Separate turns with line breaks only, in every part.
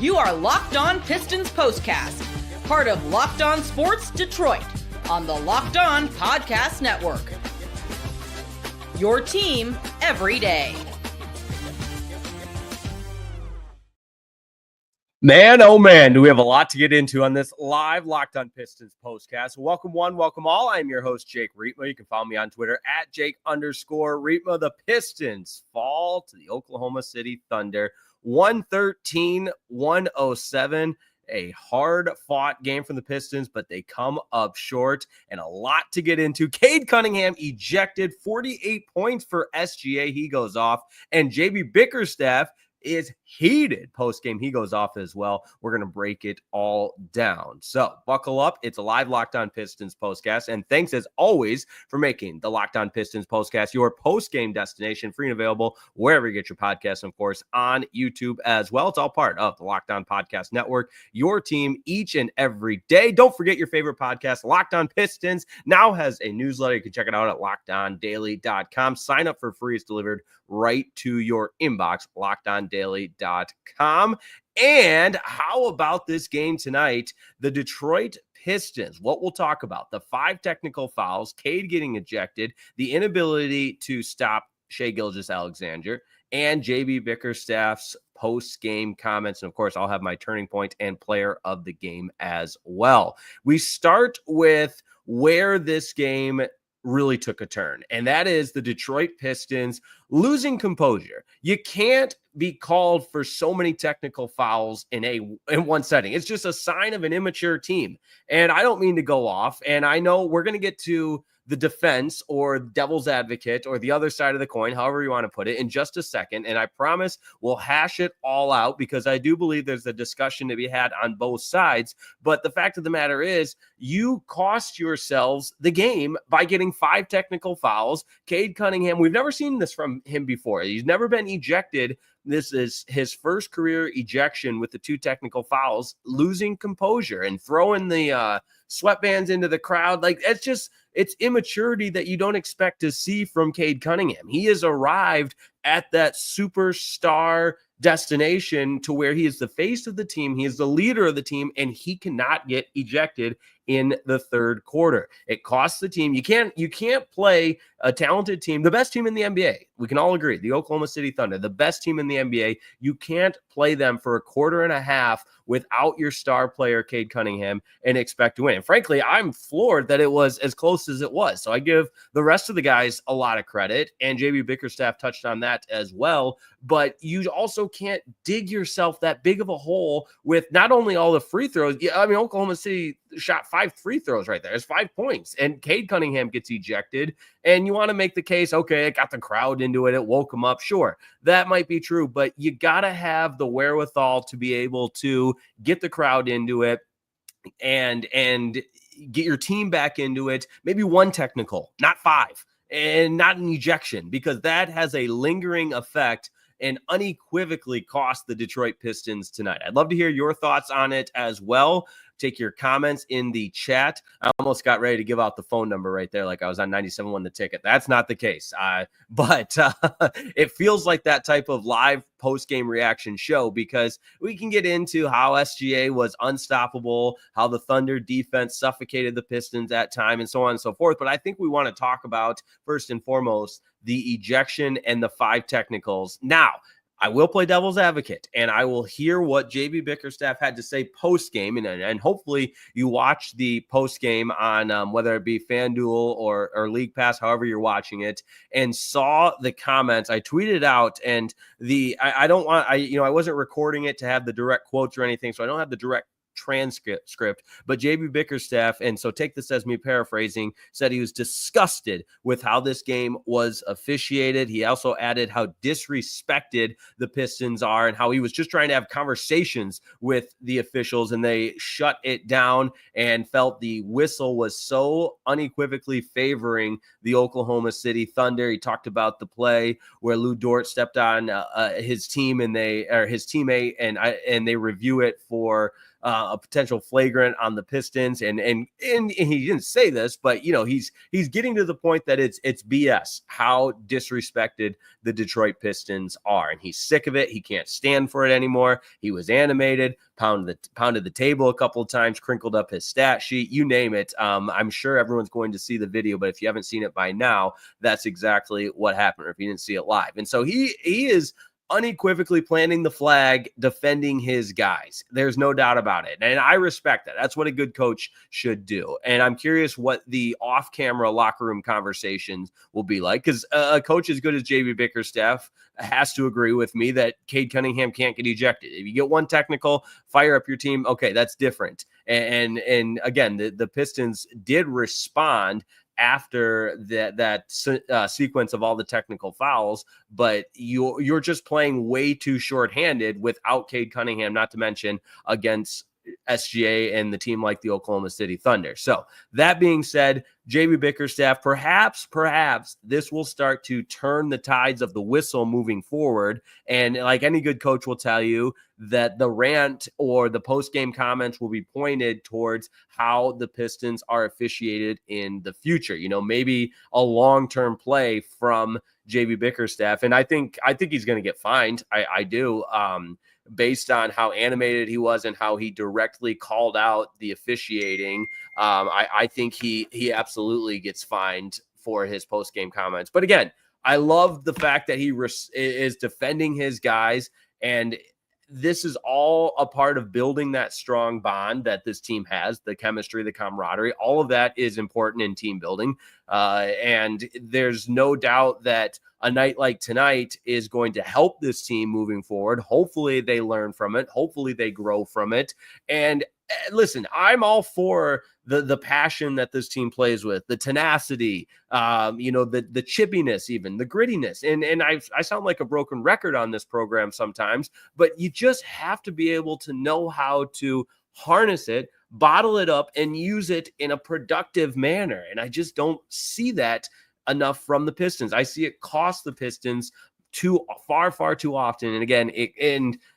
You are Locked On Pistons Postcast, part of Locked On Sports Detroit, on the Locked On Podcast Network. Your team every day.
Man, oh man, do we have a lot to get into on this live Locked On Pistons postcast. Welcome one, welcome all. I'm your host, Jake Rietma. You can follow me on Twitter at Jake_Rietma. The Pistons fall to the Oklahoma City Thunder, 113-107. A hard-fought game from the Pistons, but they come up short, and a lot to get into. Cade Cunningham ejected, 48 points for SGA. He goes off, and JB Bickerstaff is heated post-game. He goes off as well. We're going to break it all down. So buckle up. It's a live Locked On Pistons postcast. And thanks as always for making the Locked On Pistons postcast your post-game destination, free and available wherever you get your podcasts, and of course on YouTube as well. It's all part of the Locked On Podcast Network, your team each and every day. Don't forget your favorite podcast, Locked On Pistons, now has a newsletter. You can check it out at lockedondaily.com. Sign up for free. It's delivered right to your inbox, lockedondaily.com. And how about this game tonight? The Detroit Pistons, what we'll talk about, the 5 technical fouls, Cade getting ejected, the inability to stop Shai Gilgeous-Alexander, and JB Bickerstaff's post-game comments. And of course, I'll have my turning point and player of the game as well. We start with where this game really took a turn, and that is the Detroit Pistons losing composure. You can't be called for so many technical fouls in one setting. It's just a sign of an immature team. And I don't mean to go off, and I know we're going to get to the defense or devil's advocate or the other side of the coin, however you want to put it, in just a second. And I promise we'll hash it all out, because I do believe there's a discussion to be had on both sides. But the fact of the matter is, you cost yourselves the game by getting 5 technical fouls. Cade Cunningham, we've never seen this from him before. He's never been ejected. This is his first career ejection with the 2 technical fouls, losing composure and throwing the sweatbands into the crowd. Like, it's immaturity that you don't expect to see from Cade Cunningham. He has arrived at that superstar destination to where he is the face of the team. He is the leader of the team, and he cannot get ejected in the third quarter. It costs the team. You can't play a talented team, the best team in the NBA. We can all agree, the Oklahoma City Thunder, the best team in the NBA. You can't play them for a quarter and a half without your star player, Cade Cunningham, and expect to win. And frankly, I'm floored that it was as close as it was. So I give the rest of the guys a lot of credit, and JB Bickerstaff touched on that as well. But you also can't dig yourself that big of a hole with not only all the free throws. I mean, Oklahoma City shot 5 free throws right there. It's 5 points, and Cade Cunningham gets ejected. And you want to make the case, okay, it got the crowd into it. It woke them up. Sure, that might be true, but you got to have the wherewithal to be able to get the crowd into it and get your team back into it. Maybe 1 technical, not 5, and not an ejection, because that has a lingering effect and unequivocally cost the Detroit Pistons tonight. I'd love to hear your thoughts on it as well. Take your comments in the chat. I almost got ready to give out the phone number right there, like I was on 97.1 The Ticket. That's not the case. But it feels like that type of live post-game reaction show, because we can get into how SGA was unstoppable, how the Thunder defense suffocated the Pistons at time, and so on and so forth. But I think we want to talk about, first and foremost, the ejection and the 5 technicals. Now, I will play devil's advocate, and I will hear what JB Bickerstaff had to say post-game, and hopefully you watch the post-game on whether it be FanDuel or League Pass, however you're watching it, and saw the comments. I tweeted out, and I wasn't recording it to have the direct quotes or anything, so I don't have the direct transcript, but JB Bickerstaff, and so take this as me paraphrasing, said he was disgusted with how this game was officiated. He also added how disrespected the Pistons are and how he was just trying to have conversations with the officials, and they shut it down and felt the whistle was so unequivocally favoring the Oklahoma City Thunder. He talked about the play where Lou Dort stepped on his teammate, and they review it for a potential flagrant on the Pistons. And he didn't say this, but he's getting to the point that it's BS how disrespected the Detroit Pistons are, and he's sick of it. He can't stand for it anymore. He was animated, pounded the table a couple of times, crinkled up his stat sheet, you name it. I'm sure everyone's going to see the video, but if you haven't seen it by now, that's exactly what happened, or if you didn't see it live. And so he is unequivocally planting the flag, defending his guys. There's no doubt about it. And I respect that. That's what a good coach should do. And I'm curious what the off-camera locker room conversations will be like, because a coach as good as JB Bickerstaff has to agree with me that Cade Cunningham can't get ejected. If you get one technical, fire up your team. Okay, that's different. And again, the Pistons did respond after that sequence of all the technical fouls, but you're just playing way too shorthanded without Cade Cunningham, not to mention against SGA and the team like the Oklahoma City Thunder. So that being said, JB Bickerstaff, perhaps this will start to turn the tides of the whistle moving forward. And like any good coach will tell you, that the rant or the post-game comments will be pointed towards how the Pistons are officiated in the future. Maybe a long-term play from JB Bickerstaff. And I think he's going to get fined. I do. Based on how animated he was and how he directly called out the officiating, I think he absolutely gets fined for his post-game comments. But again, I love the fact that he is defending his guys, and this is all a part of building that strong bond that this team has, the chemistry, the camaraderie. All of that is important in team building. And there's no doubt that a night like tonight is going to help this team moving forward. Hopefully they learn from it. Hopefully they grow from it. And listen, I'm all for the passion that this team plays with, the tenacity, the chippiness, even the grittiness. And I sound like a broken record on this program sometimes, but you just have to be able to know how to harness it, bottle it up, and use it in a productive manner. And I just don't see that enough from the Pistons. I see it cost the Pistons far too often. And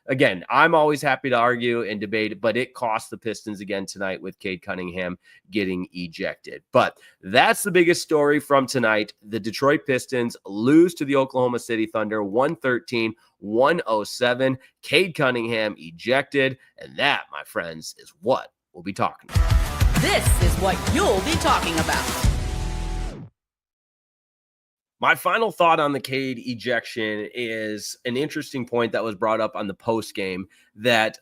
again, I'm always happy to argue and debate, but it cost the Pistons again tonight with Cade Cunningham getting ejected. But that's the biggest story from tonight. The Detroit Pistons lose to the Oklahoma City Thunder 113-107. Cade Cunningham ejected, and that, my friends, is what we'll be talking about.
This is what you'll be talking about.
My final thought on the Cade ejection is an interesting point that was brought up on the post game, that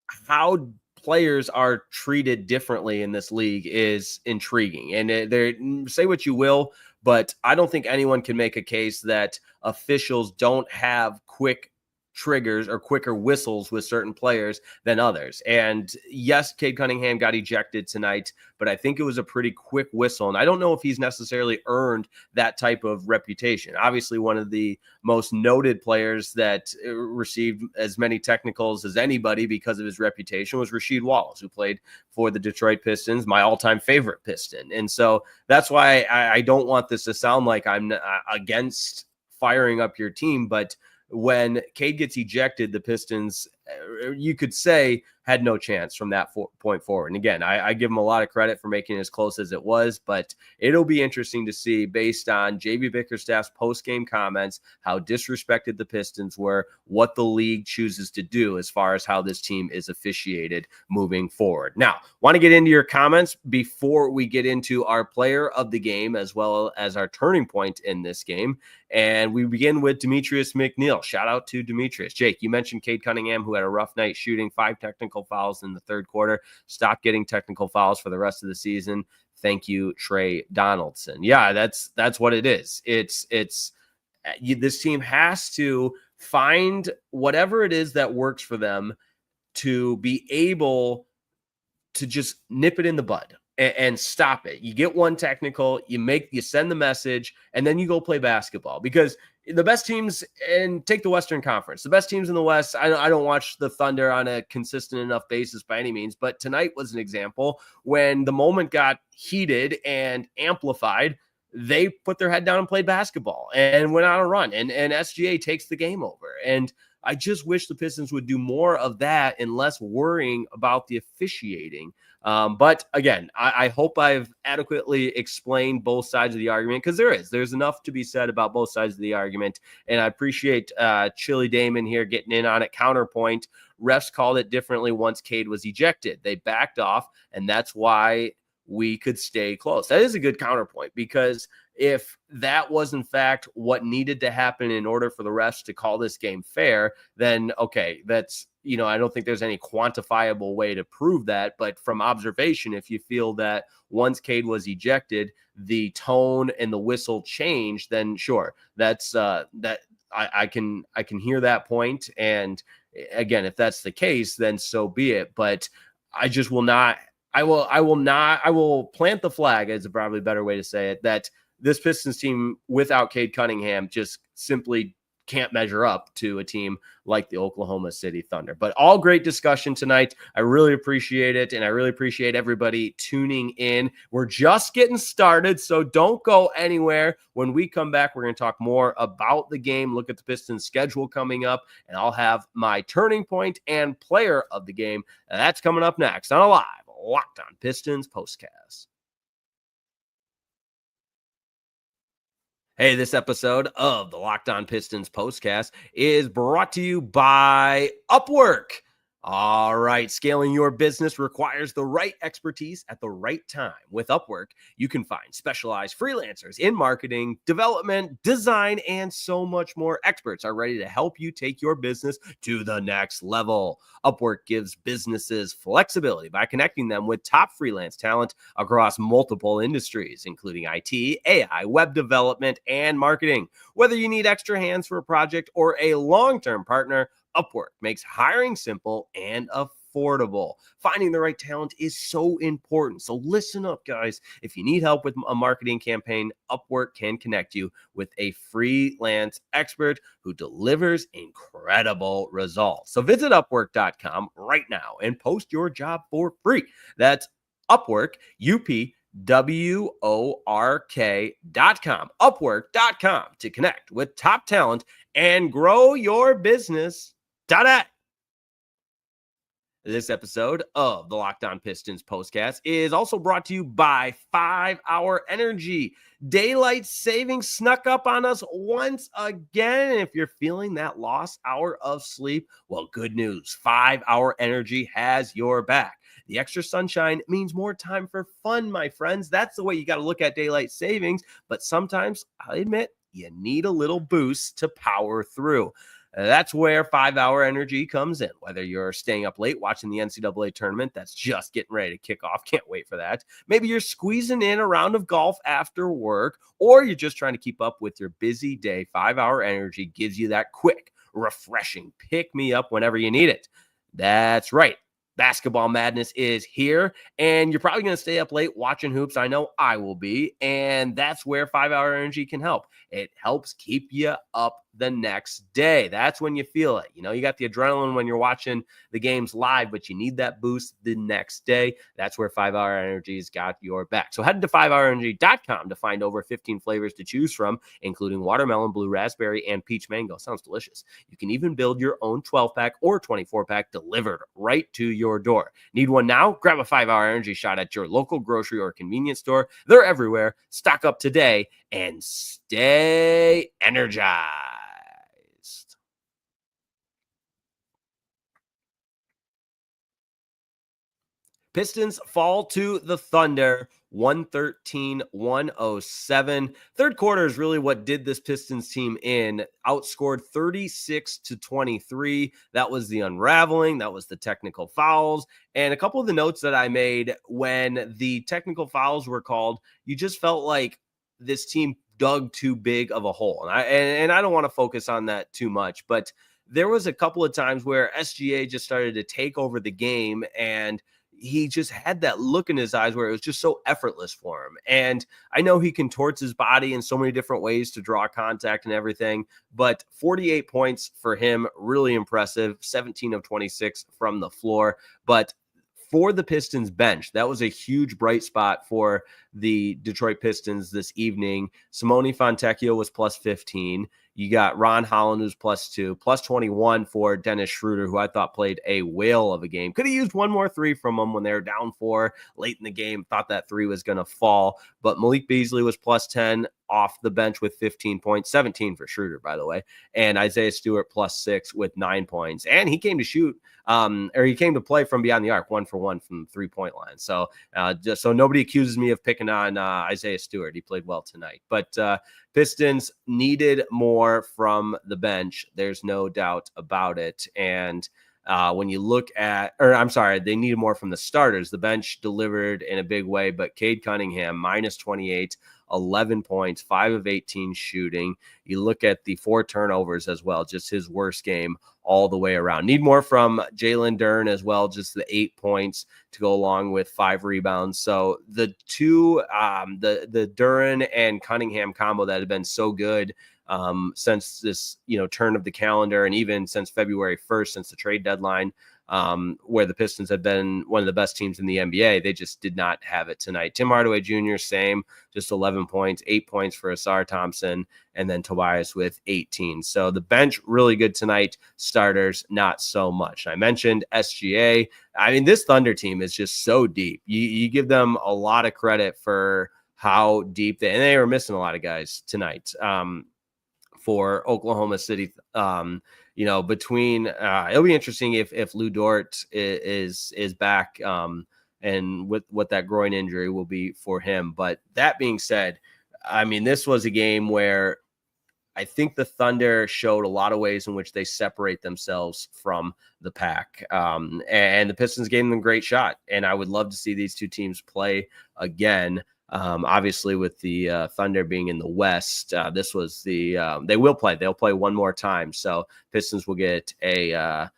how players are treated differently in this league is intriguing. And say what you will, but I don't think anyone can make a case that officials don't have quick triggers or quicker whistles with certain players than others. And yes, Cade Cunningham got ejected tonight, but I think it was a pretty quick whistle. And I don't know if he's necessarily earned that type of reputation. Obviously, one of the most noted players that received as many technicals as anybody because of his reputation was Rasheed Wallace, who played for the Detroit Pistons, my all-time favorite Piston. And so that's why I don't want this to sound like I'm against firing up your team, but when Cade gets ejected, the Pistons, you could say, had no chance from that point forward. And again, I give him a lot of credit for making it as close as it was, but it'll be interesting to see, based on JB Bickerstaff's post-game comments, how disrespected the Pistons were, what the league chooses to do as far as how this team is officiated moving forward. Now, want to get into your comments before we get into our player of the game, as well as our turning point in this game. And we begin with Demetrius McNeil. Shout out to Demetrius. Jake, you mentioned Cade Cunningham, who had a rough night shooting, 5 technical fouls in the third quarter. Stop getting technical fouls for the rest of the season. Thank you, Trey Donaldson. Yeah, that's what it is. This team has to find whatever it is that works for them to be able to just nip it in the bud and stop it. You get one technical, you send the message, and then you go play basketball. Because the best teams, and take the Western Conference, the best teams in the West, I don't watch the Thunder on a consistent enough basis by any means, but tonight was an example. When the moment got heated and amplified, they put their head down and played basketball and went on a run, and SGA takes the game over. And I just wish the Pistons would do more of that and less worrying about the officiating. But again, I hope I've adequately explained both sides of the argument, because there's enough to be said about both sides of the argument. And I appreciate Chili Damon here getting in on it. Counterpoint, refs called it differently once Cade was ejected. They backed off, and that's why we could stay close. That is a good counterpoint, because if that was in fact what needed to happen in order for the refs to call this game fair, then okay, that's, I don't think there's any quantifiable way to prove that. But from observation, if you feel that once Cade was ejected, the tone and the whistle changed, then sure, that's that I can hear that point. And again, if that's the case, then so be it. But I just will not. I will plant the flag, is probably a better way to say it, that this Pistons team without Cade Cunningham just simply can't measure up to a team like the Oklahoma City Thunder. But all great discussion tonight. I really appreciate it, and I really appreciate everybody tuning in. We're just getting started, so don't go anywhere. When we come back, we're going to talk more about the game, look at the Pistons schedule coming up, and I'll have my turning point and player of the game. That's coming up next on a live Locked On Pistons postcast. Hey, this episode of the Locked On Pistons postcast is brought to you by Upwork. All right, scaling your business requires the right expertise at the right time. With Upwork, you can find specialized freelancers in marketing, development, design, and so much more. Experts are ready to help you take your business to the next level. Upwork gives businesses flexibility by connecting them with top freelance talent across multiple industries, including IT, AI, web development, and marketing. Whether you need extra hands for a project or a long-term partner, Upwork makes hiring simple and affordable. Finding the right talent is so important. So listen up, guys. If you need help with a marketing campaign, Upwork can connect you with a freelance expert who delivers incredible results. So visit Upwork.com right now and post your job for free. That's Upwork, Upwork.com, Upwork.com, to connect with top talent and grow your business today. This episode of the Locked On Pistons postcast is also brought to you by 5 Hour Energy. Daylight savings snuck up on us once again. And if you're feeling that lost hour of sleep, well, good news. 5 Hour Energy has your back. The extra sunshine means more time for fun, my friends. That's the way you got to look at daylight savings. But sometimes, I'll admit, you need a little boost to power through. That's where 5 Hour Energy comes in. Whether you're staying up late watching the NCAA tournament that's just getting ready to kick off, can't wait for that. Maybe you're squeezing in a round of golf after work, or you're just trying to keep up with your busy day. 5 Hour Energy gives you that quick, refreshing pick-me-up whenever you need it. That's right. Basketball madness is here, and you're probably going to stay up late watching hoops. I know I will be, and that's where 5 Hour Energy can help. It helps keep you up the next day. That's when you feel it. You got the adrenaline when you're watching the games live, but you need that boost the next day. That's where 5 Hour Energy's got your back. So head to 5hourenergy.com to find over 15 flavors to choose from, including watermelon, blue raspberry, and peach mango. Sounds delicious. You can even build your own 12-pack or 24-pack delivered right to your door. Need one now? Grab a 5 Hour Energy shot at your local grocery or convenience store. They're everywhere. Stock up today and stay energized. Pistons fall to the Thunder 113-107. Third quarter is really what did this Pistons team in. Outscored 36-23. That was the unraveling. That was the technical fouls. And a couple of the notes that I made when the technical fouls were called, you just felt like this team dug too big of a hole. And I don't want to focus on that too much, but there was a couple of times where SGA just started to take over the game, and he just had that look in his eyes where it was just so effortless for him. And I know he contorts his body in so many different ways to draw contact and everything, but 48 points for him, really impressive, 17 of 26 from the floor. But for the Pistons bench, that was a huge bright spot for the Detroit Pistons this evening. Simone Fontecchio was plus 15. You got Ron Holland, who's +2, +21 for Dennis Schroeder, who I thought played a whale of a game. Could have used one more three from him when they were down 4 late in the game. Thought that three was going to fall. But Malik Beasley was +10 off the bench with 15 points, 17 for Schroeder, by the way. And Isaiah Stewart +6 with 9 points. And he came to shoot, he came to play from beyond the arc, 1 for 1 from the 3-point line. So just so nobody accuses me of picking on Isaiah Stewart. He played well tonight. But Pistons needed more from the bench. There's no doubt about it. And when you look at, they needed more from the starters. The bench delivered in a big way, but Cade Cunningham, -28, 11 points, 5 of 18 shooting. You look at the 4 turnovers as well, just his worst game all the way around. Need more from Jalen Duren as well, just the 8 points to go along with 5 rebounds. So the two, the Duren and Cunningham combo that had been so good since this, turn of the calendar, and even since February 1st, since the trade deadline, where the Pistons have been one of the best teams in the NBA. They just did not have it tonight. Tim Hardaway Jr., same, just 11 points, 8 points for Asar Thompson, and then Tobias with 18. So the bench, really good tonight. Starters, not so much. I mentioned SGA. I mean, this Thunder team is just so deep. You give them a lot of credit for how deep and they were missing a lot of guys tonight. For Oklahoma City, between it'll be interesting if Lou Dort is back, and with what that groin injury will be for him. But that being said, I mean, this was a game where I think the Thunder showed a lot of ways in which they separate themselves from the pack, and the Pistons gave them a great shot. And I would love to see these two teams play again. Obviously, with the Thunder being in the West, this was they'll play one more time. So Pistons will get a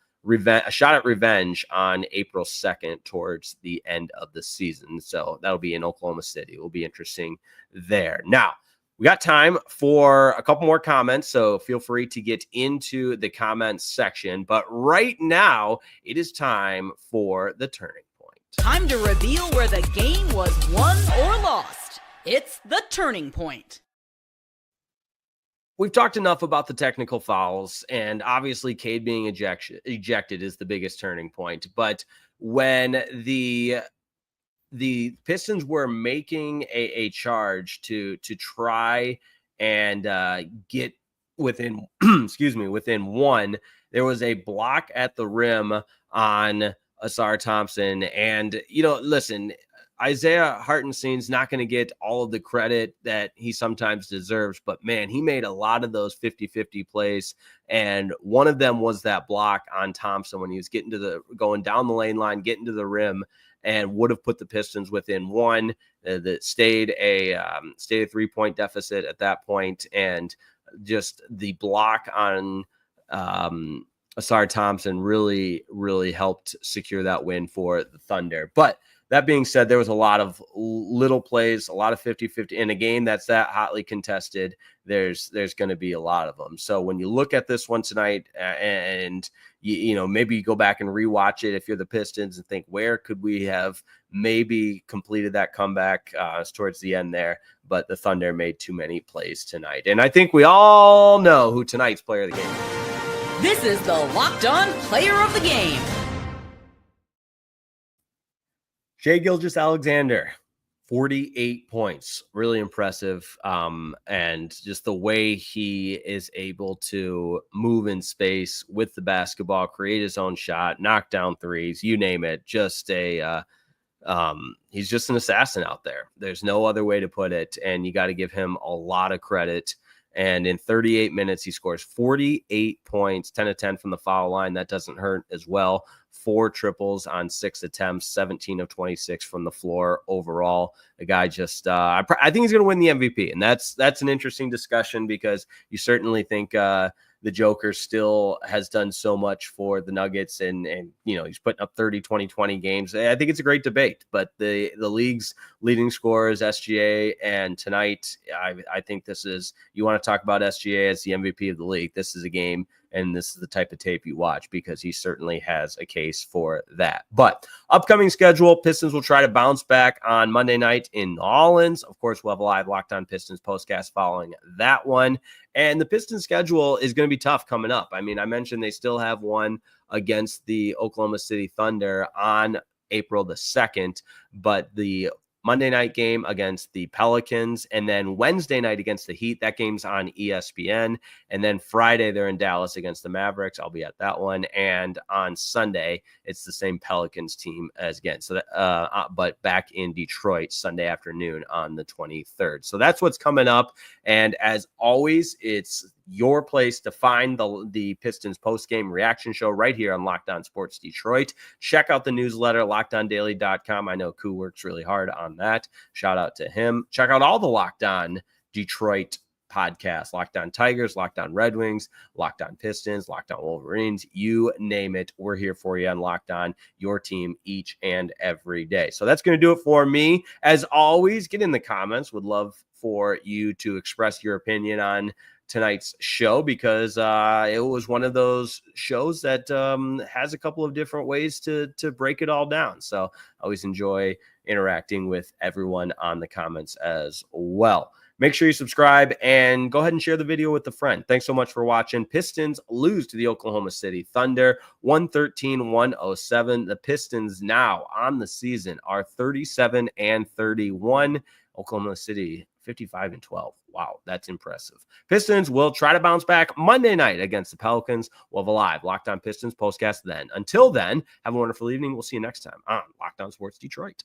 shot at revenge on April 2nd towards the end of the season. So that'll be in Oklahoma City. It will be interesting there. Now, we got time for a couple more comments, so feel free to get into the comments section. But right now, it is time for the turning point.
Time to reveal where the game was won or lost. It's the turning point.
We've talked enough about the technical fouls, and obviously Cade being ejected is the biggest turning point. But when the Pistons were making a charge to try and get within, within one, there was a block at the rim on Asar Thompson. And, listen, Isaiah Hartenstein's not going to get all of the credit that he sometimes deserves, but man, he made a lot of those 50-50 plays. And one of them was that block on Thompson when he was going down the lane line, getting to the rim, and would have put the Pistons within one. That stayed a 3-point deficit at that point. And just the block on Asar Thompson really, really helped secure that win for the Thunder. But that being said, there was a lot of little plays, a lot of 50-50. In a game that's that hotly contested, there's going to be a lot of them. So when you look at this one tonight and maybe you go back and rewatch it if you're the Pistons and think, where could we have maybe completed that comeback towards the end there? But the Thunder made too many plays tonight. And I think we all know who tonight's player of the game is.
This is the Locked On Player of the Game.
Shai Gilgeous-Alexander, 48 points, really impressive. And just the way he is able to move in space with the basketball, create his own shot, knock down threes, you name it. Just he's just an assassin out there. There's no other way to put it. And you got to give him a lot of credit. And in 38 minutes, he scores 48 points, 10 of 10 from the foul line. That doesn't hurt as well. 4 triples on 6 attempts, 17 of 26 from the floor overall. The guy just, I think he's going to win the MVP. And that's an interesting discussion because you certainly think the Joker still has done so much for the Nuggets and he's putting up 30, 20, 20 games. I think it's a great debate, but the league's leading scorers, SGA, and tonight, I think this is, you want to talk about SGA as the MVP of the league. This is a game, and this is the type of tape you watch because he certainly has a case for that. But upcoming schedule, Pistons will try to bounce back on Monday night in New Orleans. Of course, we'll have a live Locked On Pistons postcast following that one. And the Pistons schedule is going to be tough coming up. I mean, I mentioned they still have one against the Oklahoma City Thunder on April the 2nd, but the Monday night game against the Pelicans, and then Wednesday night against the Heat. That game's on ESPN. And then Friday, they're in Dallas against the Mavericks. I'll be at that one. And on Sunday, it's the same Pelicans team as again. So, but back in Detroit Sunday afternoon on the 23rd. So that's what's coming up. And as always, it's your place to find the Pistons post-game reaction show right here on Locked On Sports Detroit. Check out the newsletter, LockedOnDaily.com. I know Koo works really hard on that. Shout out to him. Check out all the Locked On Detroit podcasts, Locked On Tigers, Locked On Red Wings, Locked On Pistons, Locked On Wolverines, you name it. We're here for you on Locked On, your team each and every day. So that's going to do it for me. As always, get in the comments. Would love for you to express your opinion on tonight's show, because it was one of those shows that has a couple of different ways to break it all down. So I always enjoy interacting with everyone on the comments as well. Make sure you subscribe and go ahead and share the video with a friend. Thanks so much for watching. Pistons lose to the Oklahoma City Thunder 113-107. The Pistons now on the season are 37-31. Oklahoma City 55-12. Wow, that's impressive. Pistons will try to bounce back Monday night against the Pelicans. We'll have a live Locked On Pistons postcast then. Until then, have a wonderful evening. We'll see you next time on Locked On Sports Detroit.